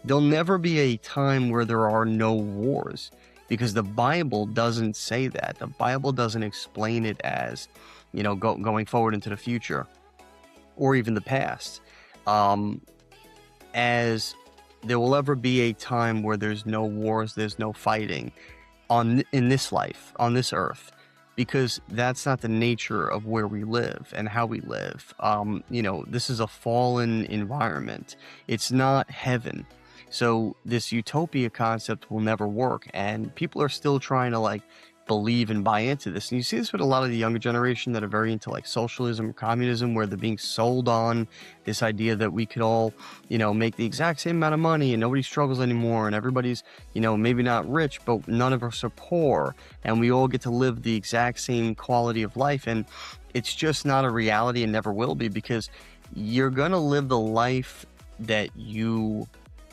There'll never be a time where there are no wars, because the Bible doesn't say that. The Bible doesn't explain it as, going forward into the future or even the past, as there will ever be a time where there's no wars, there's no fighting in this life, on this earth, because that's not the nature of where we live and how we live. This is a fallen environment. It's not heaven. So this utopia concept will never work, and people are still trying to believe and buy into this. And you see this with a lot of the younger generation that are very into socialism or communism, where they're being sold on this idea that we could all, make the exact same amount of money and nobody struggles anymore, and everybody's, maybe not rich, but none of us are poor, and we all get to live the exact same quality of life. And it's just not a reality and never will be, because you're going to live the life that you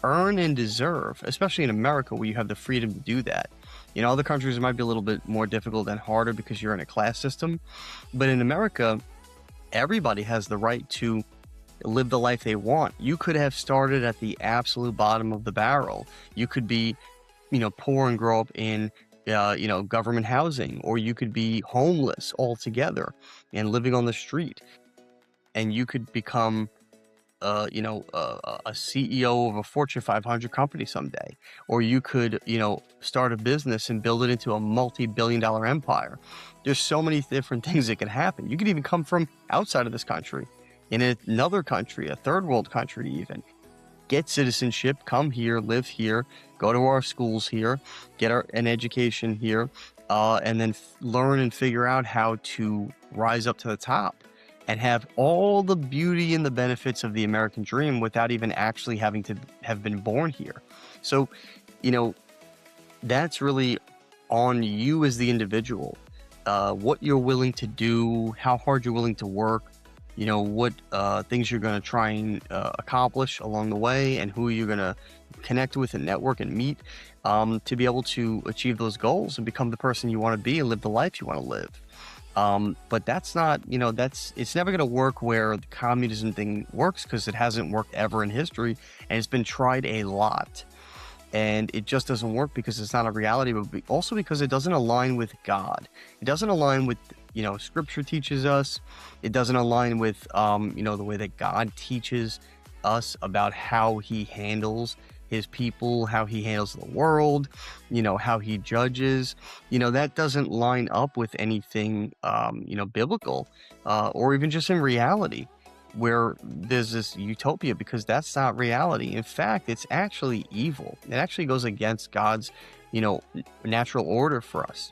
earn and deserve, especially in America, where you have the freedom to do that. Other countries, it might be a little bit more difficult and harder because you're in a class system. But in America, everybody has the right to live the life they want. You could have started at the absolute bottom of the barrel. You could be, poor and grow up in, government housing, or you could be homeless altogether and living on the street. And you could become a CEO of a Fortune 500 company someday, or you could, start a business and build it into a multi-billion-dollar empire. There's so many different things that can happen. You could even come from outside of this country, in another country, a third world country, even get citizenship, come here, live here, go to our schools here, get an education here, and then learn and figure out how to rise up to the top and have all the beauty and the benefits of the American dream without even actually having to have been born here. So, that's really on you as the individual, what you're willing to do, how hard you're willing to work, what things you're going to try and accomplish along the way, and who you're going to connect with and network and meet, to be able to achieve those goals and become the person you want to be and live the life you want to live. But that's not, it's never going to work where the communism thing works, because it hasn't worked ever in history, and it's been tried a lot, and it just doesn't work because it's not a reality, but also because it doesn't align with God. It doesn't align with, scripture teaches us. It doesn't align with, the way that God teaches us about how he handles his people, how he handles the world, how he judges. That doesn't line up with anything, biblical, or even just in reality, where there's this utopia, because that's not reality. In fact, it's actually evil. It actually goes against God's, natural order for us.